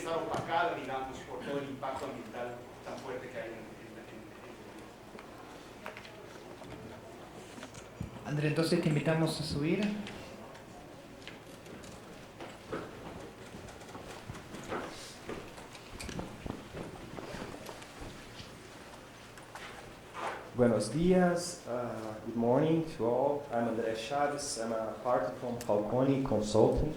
estar opacada, digamos, por todo el impacto ambiental tan fuerte que hay en André, entonces te invitamos a subir. Buenos dias, good morning to all. I'm André Chaves, I'm a partner from Falcone Consulting.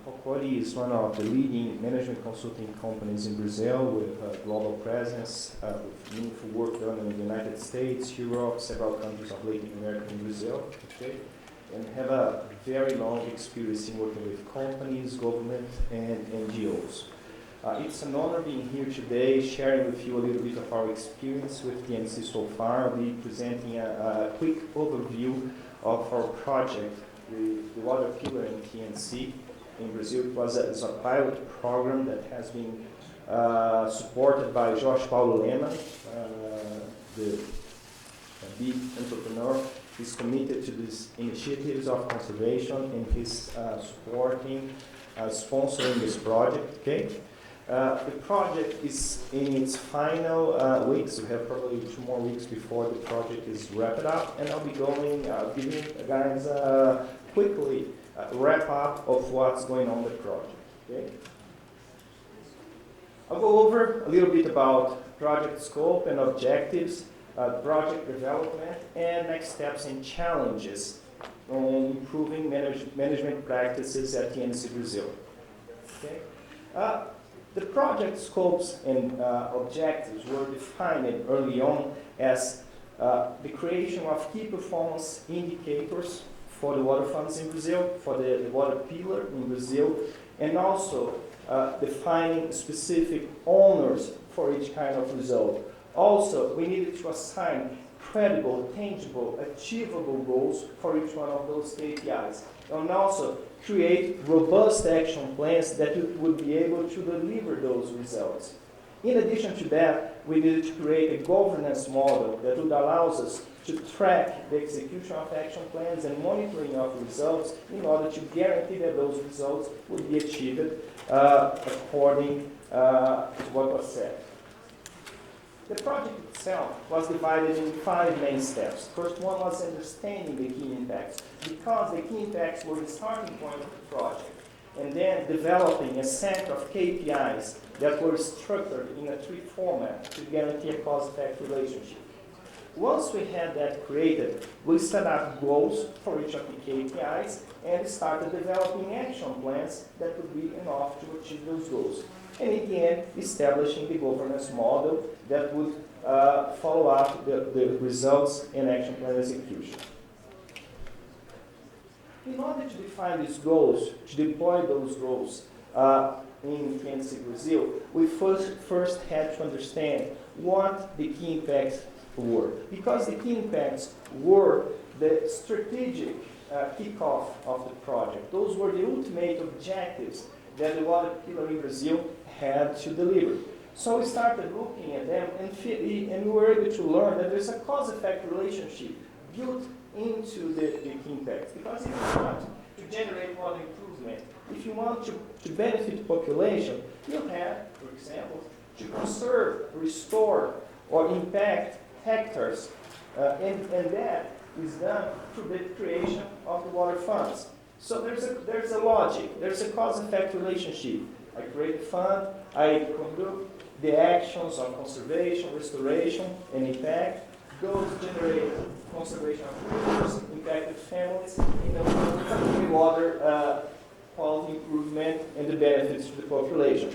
Falcone is one of the leading management consulting companies in Brazil with a global presence, with meaningful work done in the United States, Europe, several countries of Latin America and Brazil, okay? And have a very long experience in working with companies, government, and NGOs. It's an honor being here today, sharing with you a little bit of our experience with TNC so far. I'll be presenting a quick overview of our project, the water pillar in TNC. In Brazil, it was a pilot program that has been supported by Jorge Paulo Lema, the big entrepreneur. He's committed to these initiatives of conservation and he's supporting, sponsoring this project. Okay. The project is in its final weeks. We have probably 2 more weeks before the project is wrapped up, and I'll be giving you guys quickly wrap up of what's going on with the project. Okay? I'll go over a little bit about project scope and objectives, project development, and next steps and challenges on improving management practices at TNC Brazil. Okay? The project scopes and objectives were defined early on as the creation of key performance indicators for the water funds in Brazil, for the water pillar in Brazil, and also defining specific owners for each kind of result. Also, we needed to assign credible, tangible, achievable goals for each one of those KPIs, and also create robust action plans that would be able to deliver those results. In addition to that, we needed to create a governance model that would allow us to track the execution of action plans and monitoring of results in order to guarantee that those results would be achieved according to what was said. The project itself was divided in 5 main steps. First one was understanding the key impacts, because the key impacts were the starting point of the project, and then developing a set of KPIs that were structured in a tree format to guarantee a cause-effect relationship. Once we had that created, we set up goals for each of the KPIs and started developing action plans that would be enough to achieve those goals. And in the end, establishing the governance model that would follow up the results and action plan execution. In order to define these goals, to deploy those goals in TNC Brazil, we first had to understand what the key impacts were. Because the key impacts were the strategic kickoff of the project. Those were the ultimate objectives that the water pillar in Brazil had to deliver. So we started looking at them and we were able to learn that there's a cause-effect relationship built into the key impacts. Because if you want to generate water improvement, if you want to benefit the population, you have, for example, to conserve, restore, or impact hectares. And that is done through the creation of the water funds. So there's a logic, there's a cause-effect relationship. I create a fund, I conduct the actions of conservation, restoration, and impact. Those generate conservation of rivers, impacted families, and water quality improvement and the benefits to the population.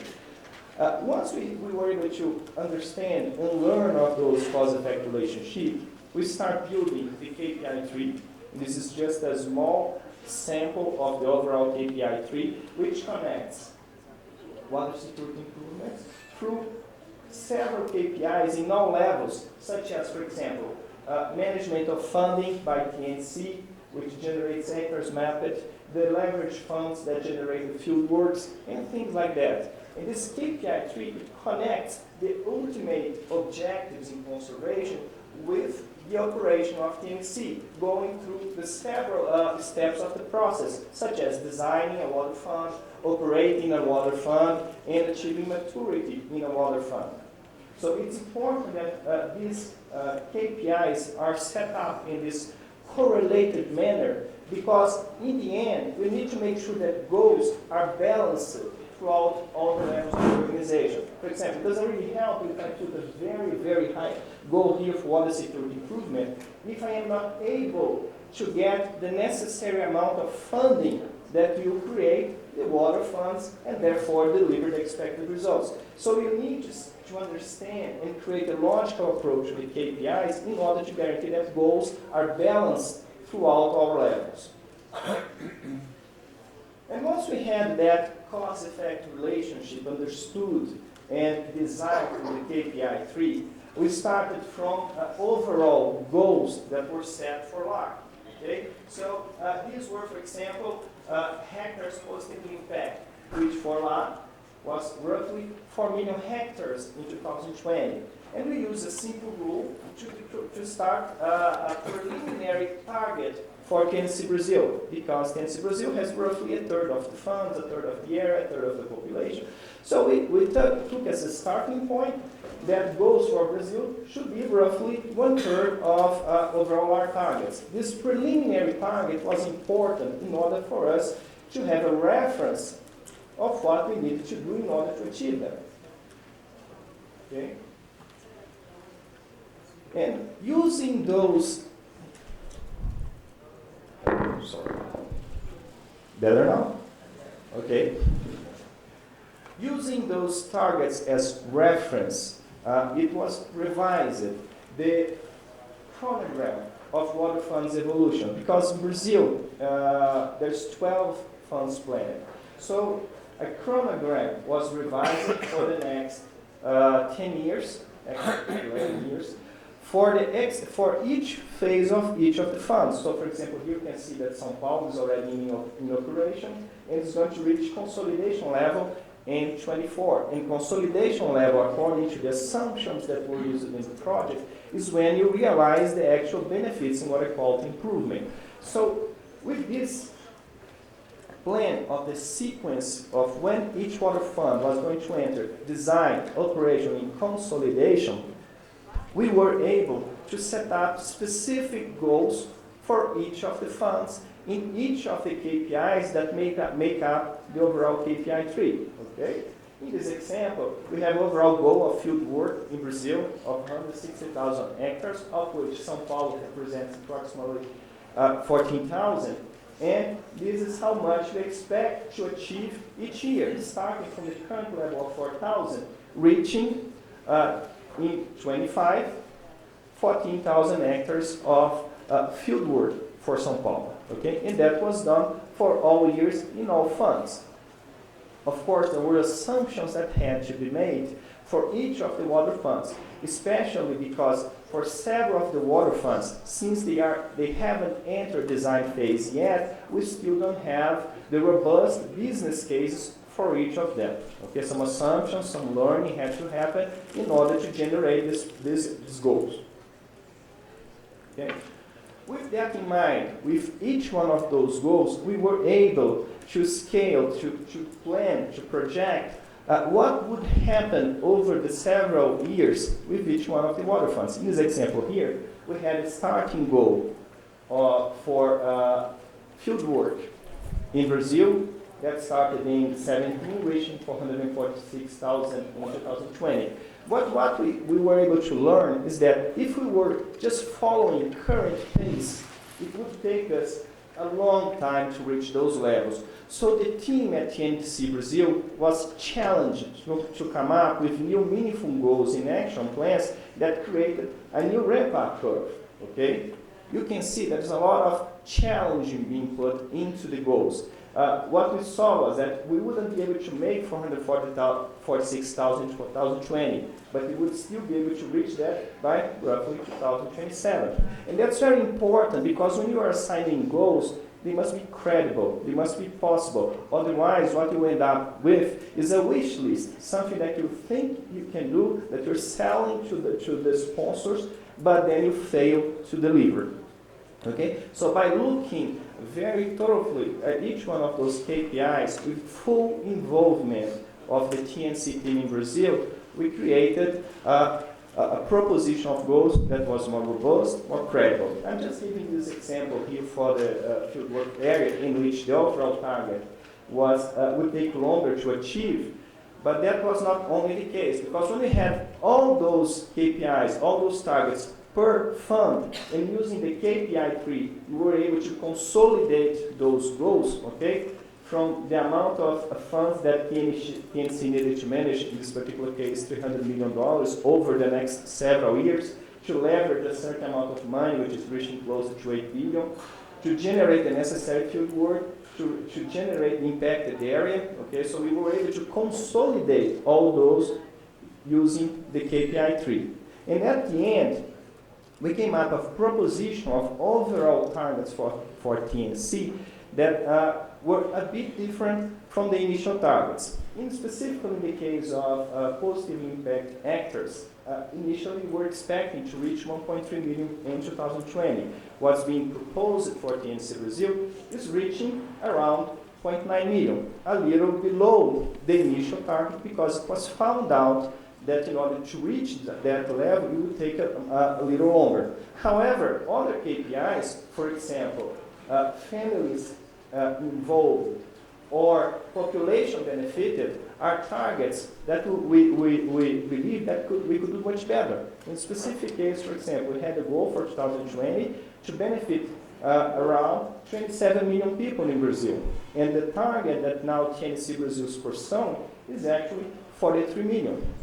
Once we were able to understand and learn of those cause-effect relationships, we start building the KPI tree. This is just a small sample of the overall KPI tree, which connects water security improvements through several KPIs in all levels, such as, for example, management of funding by TNC, which generates hectares mapped, the leverage funds that generate the field works, and things like that. And this KPI tree connects the ultimate objectives in conservation with the operation of TNC, going through the several steps of the process, such as designing a water fund, operating a water fund, and achieving maturity in a water fund. So it's important that these KPIs are set up in this correlated manner, because in the end, we need to make sure that goals are balanced throughout all the levels of the organization. For example, it doesn't really help if I put a very, very high goal here for water security improvement if I am not able to get the necessary amount of funding that will create the water funds and therefore deliver the expected results. So you need to understand and create a logical approach with KPIs in order to guarantee that goals are balanced throughout all levels. And once we had that cause-effect relationship understood and designed for the KPI 3, we started from overall goals that were set for LAR. Okay? So these were, for example, hectares positive impact, which for LAR was roughly 4 million hectares in 2020. And we use a simple rule to start a preliminary target for TNC Brazil, because TNC Brazil has roughly a third of the funds, a third of the area, a third of the population. So we took as a starting point that goals for Brazil should be roughly 1/3 of overall our targets. This preliminary target was important in order for us to have a reference of what we needed to do in order to achieve them. Okay? And using those, sorry, better now? Okay. Using those targets as reference, it was revised, the chronogram of water funds evolution, because in Brazil, there's 12 funds planned. So a chronogram was revised for the next 10 years, actually 11 years, for each phase of each of the funds. So for example, here you can see that São Paulo is already in operation, and it's going to reach consolidation level in 24. And consolidation level, according to the assumptions that were used in the project, is when you realize the actual benefits in what I call improvement. So with this plan of the sequence of when each water fund was going to enter design, operation, and consolidation, we were able to set up specific goals for each of the funds in each of the KPIs that make up the overall KPI 3. Okay? In this example, we have overall goal of field work in Brazil of 160,000 hectares, of which São Paulo represents approximately 14,000. And this is how much we expect to achieve each year, starting from the current level of 4,000, reaching in 25, 14,000 hectares of field work for São Paulo. Okay? And that was done for all years in all funds. Of course, there were assumptions that had to be made for each of the water funds, especially because for several of the water funds, since they haven't entered design phase yet, we still don't have the robust business cases for each of them. Okay, some assumptions, some learning had to happen in order to generate these goals. Okay? With that in mind, with each one of those goals, we were able to scale, to plan, to project what would happen over the several years with each one of the water funds. In this example here, we had a starting goal for field work in Brazil that started in 2017, reaching 446,000 in 2020. But what we were able to learn is that if we were just following current pace, it would take us a long time to reach those levels. So the team at TNC Brazil was challenged to come up with new meaningful goals and action plans that created a new ramp-up curve. Okay? You can see there's a lot of challenging being put into the goals. What we saw was that we wouldn't be able to make 446,000 in 2020, but we would still be able to reach that by roughly 2027. And that's very important because when you are assigning goals, they must be credible, they must be possible. Otherwise, what you end up with is a wish list, something that you think you can do, that you're selling to the sponsors, but then you fail to deliver. Okay? So by looking very thoroughly at each one of those KPIs with full involvement of the TNC team in Brazil, we created a proposition of goals that was more robust, more credible. I'm just giving this example here for the fieldwork area in which the overall target would take longer to achieve, but that was not only the case, because when we had all those KPIs, all those targets per fund, and using the KPI tree, we were able to consolidate those goals, okay, from the amount of funds that TNC needed to manage, in this particular case, $300 million over the next several years, to leverage a certain amount of money, which is reaching closer to $8 billion, to generate the necessary field work, to generate the impacted area, okay, so we were able to consolidate all those using the KPI tree. And at the end, we came up with a proposition of overall targets for TNC that were a bit different from the initial targets. Specifically in the case of positive impact actors, initially we were expecting to reach 1.3 million in 2020. What's being proposed for TNC Brazil is reaching around 0.9 million, a little below the initial target, because it was found out that in order to reach that level, it would take a little longer. However, other KPIs, for example, families involved or population benefited, are targets that we believe that we could do much better. In specific case, for example, we had a goal for 2020 to benefit around 27 million people in Brazil. And the target that now TNC Brazil's pursuing is actually 43 million.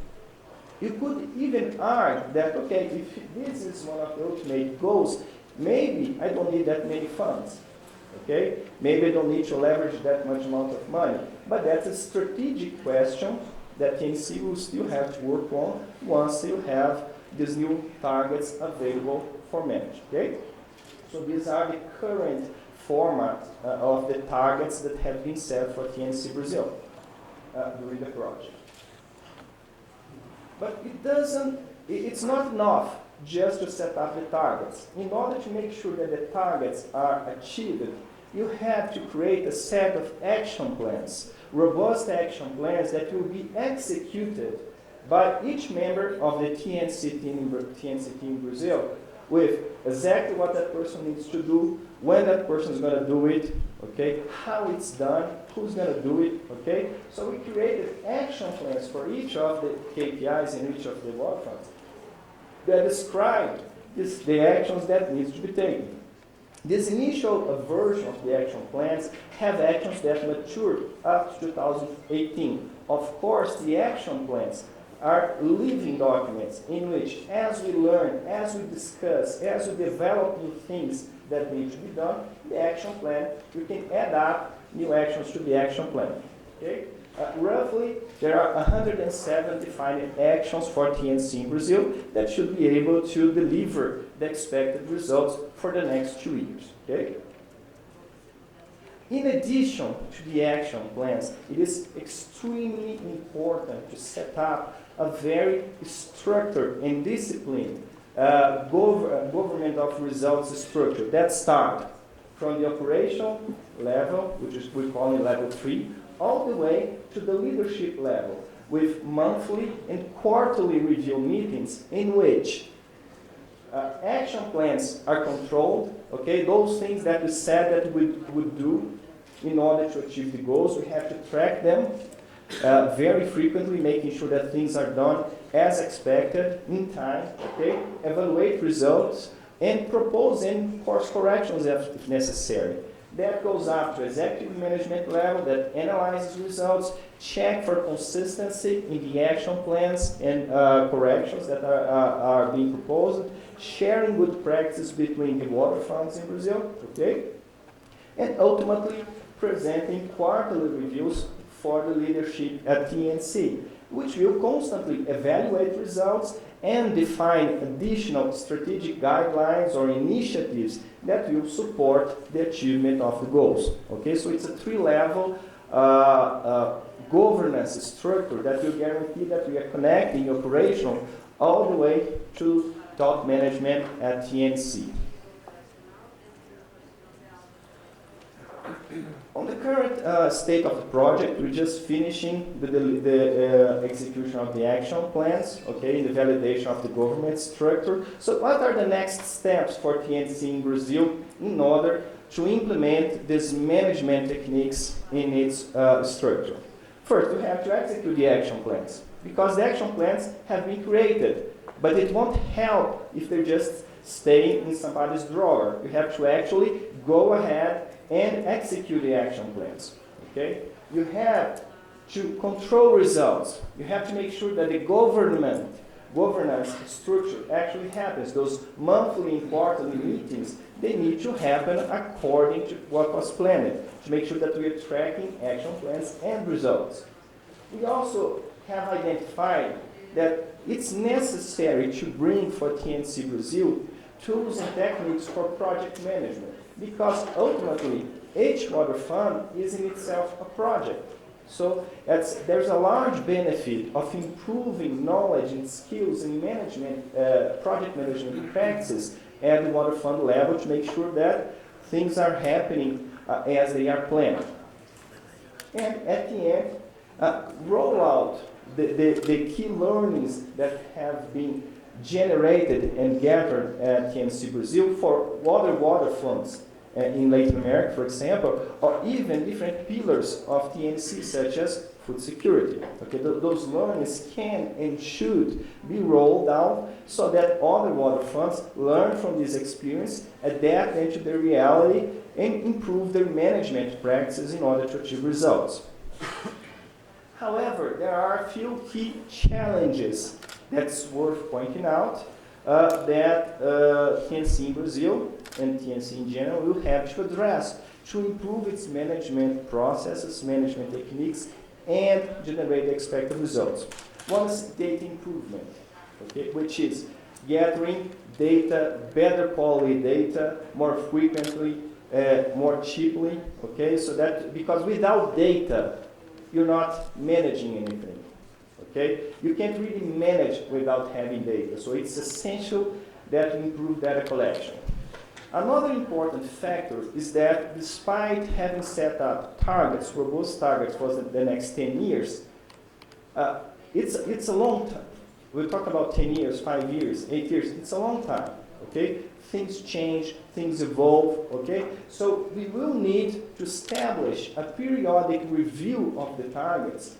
You could even argue that, okay, if this is one of the ultimate goals, maybe I don't need that many funds. Okay? Maybe I don't need to leverage that much amount of money. But that's a strategic question that TNC will still have to work on once you have these new targets available for management. Okay? So these are the current format of the targets that have been set for TNC Brazil during the project. But it's not enough just to set up the targets. In order to make sure that the targets are achieved, you have to create a set of action plans, robust action plans that will be executed by each member of the TNC team in Brazil, with exactly what that person needs to do, when that person is going to do it, okay, how it's done, who's going to do it, okay. So we created action plans for each of the KPIs in each of the waterfronts that describe the actions that needs to be taken. This initial version of the action plans have actions that matured up to 2018. Of course, the action plans are living documents in which, as we learn, as we discuss, as we develop new things that need to be done, the action plan, we can add up new actions to the action plan. Okay? Roughly, there are 107 defined actions for TNC in Brazil that should be able to deliver the expected results for the next 2 years. Okay? In addition to the action plans, it is extremely important to set up a very structured and disciplined government of results structure that starts from the operational level, which is we call it level 3, all the way to the leadership level, with monthly and quarterly review meetings in which action plans are controlled, okay, those things that we said that we would do in order to achieve the goals, we have to track them very frequently, making sure that things are done as expected, in time, okay, evaluate results, and propose any course corrections if necessary. That goes up to executive management level that analyzes results, check for consistency in the action plans and corrections that are being proposed, sharing good practices between the waterfronts in Brazil, okay? And ultimately presenting quarterly reviews for the leadership at TNC, which will constantly evaluate results and define additional strategic guidelines or initiatives that will support the achievement of the goals. Okay, so it's a 3-level governance structure that will guarantee that we are connecting operational all the way to top management at TNC. On the current state of the project, we're just finishing the execution of the action plans, okay, the validation of the government structure. So what are the next steps for TNC in Brazil in order to implement these management techniques in its structure? First, we have to execute the action plans, because the action plans have been created, but it won't help if they're just staying in somebody's drawer. You have to actually go ahead and execute the action plans. Okay? You have to control results. You have to make sure that the governance structure actually happens. Those monthly and quarterly meetings, they need to happen according to what was planned, to make sure that we are tracking action plans and results. We also have identified that it's necessary to bring for TNC Brazil tools and techniques for project management, because ultimately each water fund is in itself a project. So there's a large benefit of improving knowledge and skills in management, project management practices at the water fund level to make sure that things are happening as they are planned. And at the end, roll out the key learnings that have been generated and gathered at TNC Brazil for other water funds in Latin America, for example, or even different pillars of TNC, such as food security. Okay, those learnings can and should be rolled out so that other water funds learn from this experience, adapt into their reality, and improve their management practices in order to achieve results. However, there are a few key challenges that's worth pointing out that TNC in Brazil and TNC in general will have to address to improve its management processes, management techniques, and generate the expected results. One is data improvement, okay, which is gathering data, better quality data, more frequently, more cheaply, okay, so that, because without data, you're not managing anything. Okay? You can't really manage without having data, so it's essential that we improve data collection. Another important factor is that despite having set up targets, robust targets for the next 10 years, it's a long time. We'll talk about 10 years, 5 years, 8 years. It's a long time. Okay? Things change, things evolve. Okay? So we will need to establish a periodic review of the targets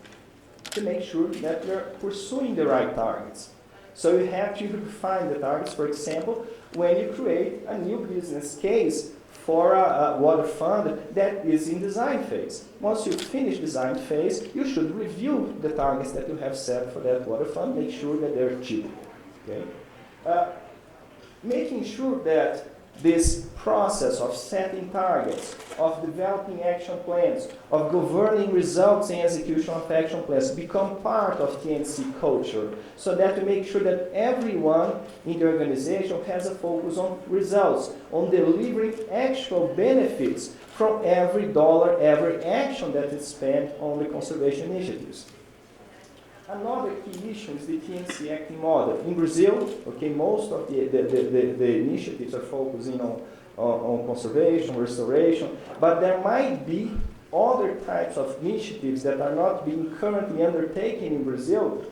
to make sure that we're pursuing the right targets. So you have to define the targets, for example, when you create a new business case for a water fund that is in design phase. Once you finish design phase, you should review the targets that you have set for that water fund, make sure that they're achievable. Okay? Making sure that this process of setting targets, of developing action plans, of governing results and execution of action plans become part of TNC culture, so that we make sure that everyone in the organization has a focus on results, on delivering actual benefits from every dollar, every action that is spent on the conservation initiatives. Another key issue is the TNC acting model. In Brazil, okay, most of the initiatives are focusing on conservation, restoration, but there might be other types of initiatives that are not being currently undertaken in Brazil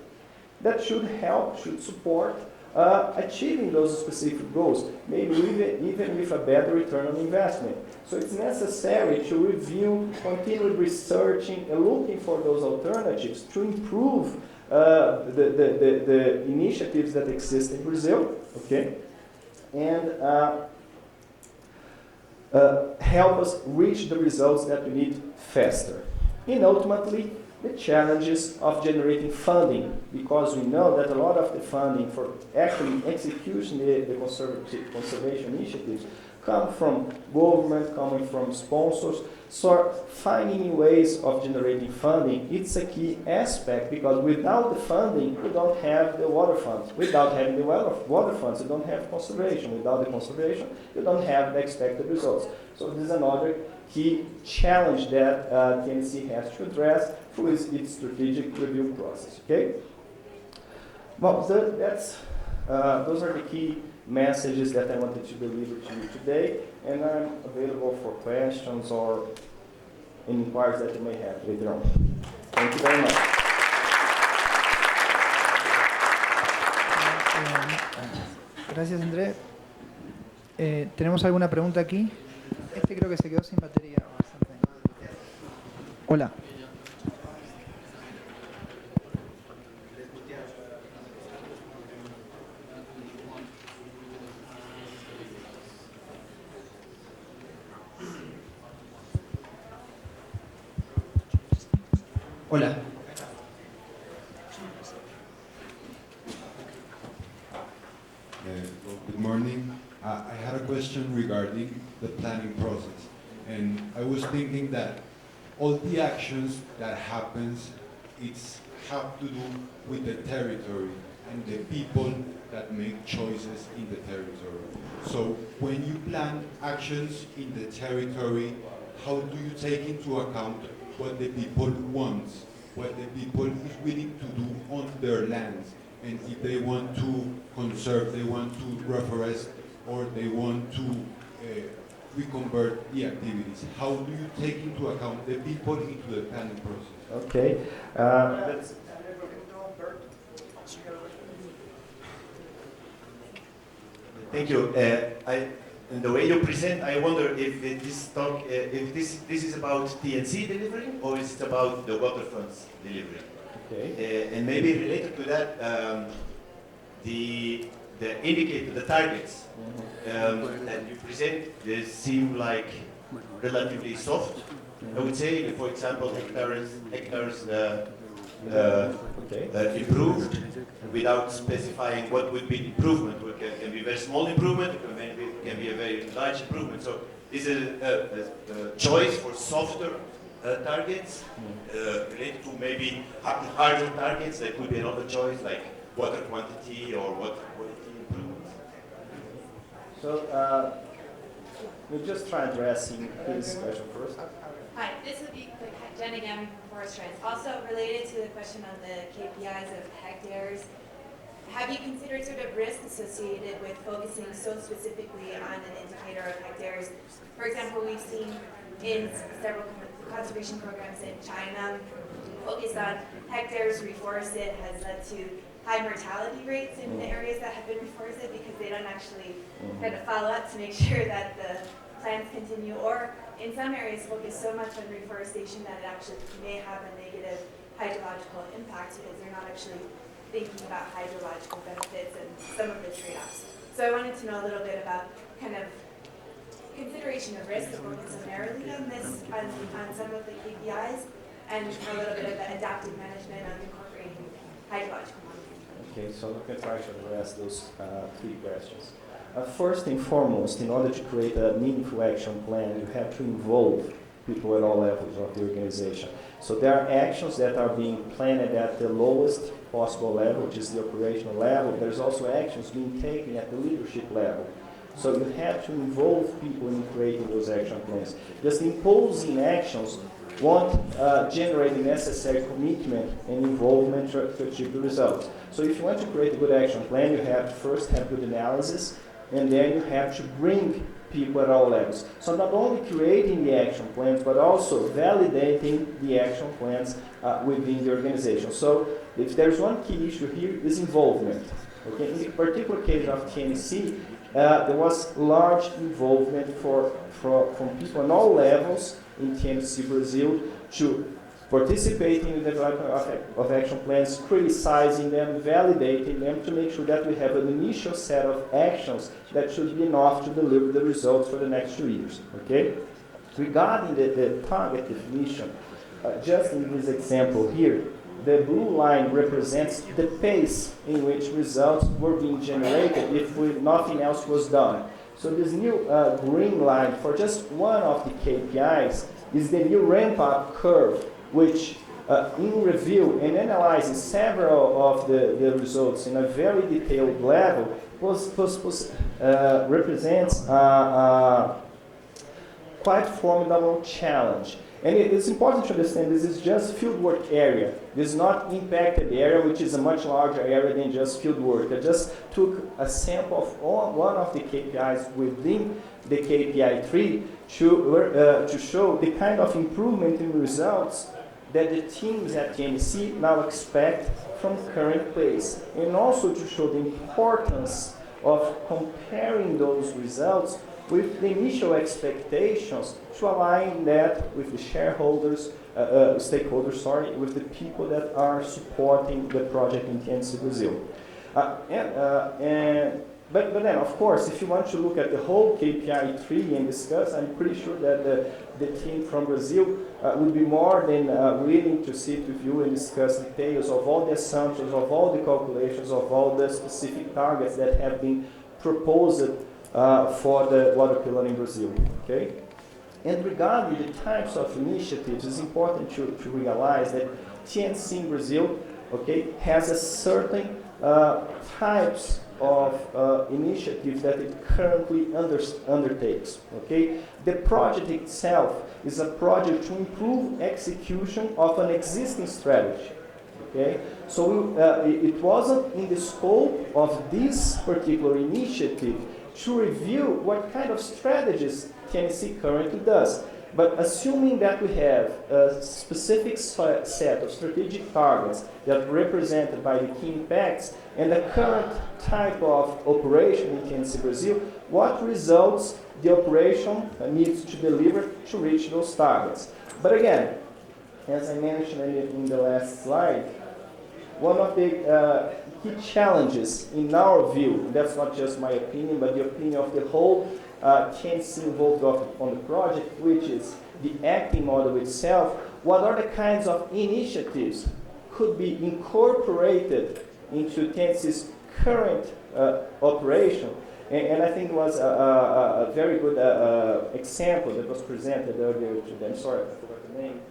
that should help, should support achieving those specific goals, maybe even with a better return on investment. So it's necessary to review, continue researching and looking for those alternatives to improve the initiatives that exist in Brazil, okay, and help us reach the results that we need faster. And ultimately, the challenges of generating funding, because we know that a lot of the funding for actually executing the conservation initiatives come from government, coming from sponsors. So finding new ways of generating funding, it's a key aspect, because without the funding, you don't have the water funds. Without having the water funds, you don't have conservation. Without the conservation, you don't have the expected results. So this is another key challenge that TNC has to address through its strategic review process. Okay? Well, that's Those are the key messages that I wanted to deliver to you today, and I'm available for questions or inquiries that you may have later on. Thank you very much. Gracias, André. ¿Tenemos alguna pregunta aquí? Este creo que se quedó sin batería. Hola. Hola. Good morning. I had a question regarding the planning process, and I was thinking that all the actions that happens, it's have to do with the territory and the people that make choices in the territory. So when you plan actions in the territory, how do you take into account what the people want, what the people is willing to do on their lands, and if they want to conserve, they want to reforest, or they want to reconvert the activities? How do you take into account the people into the planning process? Okay. Thank you. In the way you present, I wonder if this talk, if this is about TNC delivery or is it about the waterfronts delivery? Okay. And maybe related to that, the indicator, the targets that you present, they seem like relatively soft. I would say, for example, hectares improved without specifying what would be improvement. It can be a very small improvement, it can be a very large improvement. So is it a choice for softer targets related to maybe harder targets? That could be another choice, like water quantity or water quality improvements. So we'll just try addressing his question first. Hi, this would be quick. Jen again from Forest Trends. Also related to the question on the KPIs of hectares, have you considered sort of risks associated with focusing so specifically on an indicator of hectares? For example, we've seen in several conservation programs in China, focus on hectares reforested has led to high mortality rates in the areas that have been reforested because they don't actually kind of follow up to make sure that the plants continue, or in some areas focus so much on reforestation that it actually may have a negative hydrological impact because they're not actually thinking about hydrological benefits and some of the trade-offs. So I wanted to know a little bit about kind of consideration of risk, focus narrowly on this, on some of the KPIs, and a little bit of the adaptive management of incorporating hydrological modeling. Okay, so look at try to address those three questions. First and foremost, in order to create a meaningful action plan, you have to involve people at all levels of the organization. So there are actions that are being planned at the lowest possible level, which is the operational level. There's also actions being taken at the leadership level. So you have to involve people in creating those action plans. Just imposing actions won't generate the necessary commitment and involvement to achieve the results. So if you want to create a good action plan, you have to first have good analysis, and then you have to bring people at all levels. So not only creating the action plans, but also validating the action plans within the organization. So if there's one key issue here, is involvement. Okay? In the particular case of TNC, there was large involvement from people on all levels in TNC Brazil to participating in the development of action plans, criticizing them, validating them to make sure that we have an initial set of actions that should be enough to deliver the results for the next 2 years. Okay? Regarding the target definition, just in this example here, the blue line represents the pace in which results were being generated if nothing else was done. So this new green line for just one of the KPIs is the new ramp-up curve, which in review and analyzing several of the results in a very detailed level represents a quite formidable challenge. And it's important to understand this is just fieldwork area. This is not impacted area, which is a much larger area than just fieldwork. I just took a sample of one of the KPIs within the KPI 3 to show the kind of improvement in results that the teams at TNC now expect from current place, and also to show the importance of comparing those results with the initial expectations to align that with the shareholders, stakeholders, with the people that are supporting the project in TNC Brazil. But then, of course, if you want to look at the whole KPI 3 and discuss, I'm pretty sure that the team from Brazil would be more than willing to sit with you and discuss details of all the assumptions, of all the calculations, of all the specific targets that have been proposed for the water pillar in Brazil. Okay? And regarding the types of initiatives, it's important to realize that TNC in Brazil, okay, has a certain types of initiatives that it currently undertakes. Okay, the project itself is a project to improve execution of an existing strategy. Okay, so it wasn't in the scope of this particular initiative to review what kind of strategies TNC currently does. But assuming that we have a specific set of strategic targets that are represented by the key impacts and the current type of operation in TNC Brazil, what results the operation needs to deliver to reach those targets. But again, as I mentioned in the last slide, one of the key challenges in our view, and that's not just my opinion, but the opinion of the whole TNC involved on the project, which is the acting model itself, what are the kinds of initiatives could be incorporated into TNC's current operation. And I think it was a very good example that was presented earlier today. I'm sorry, I forgot the name.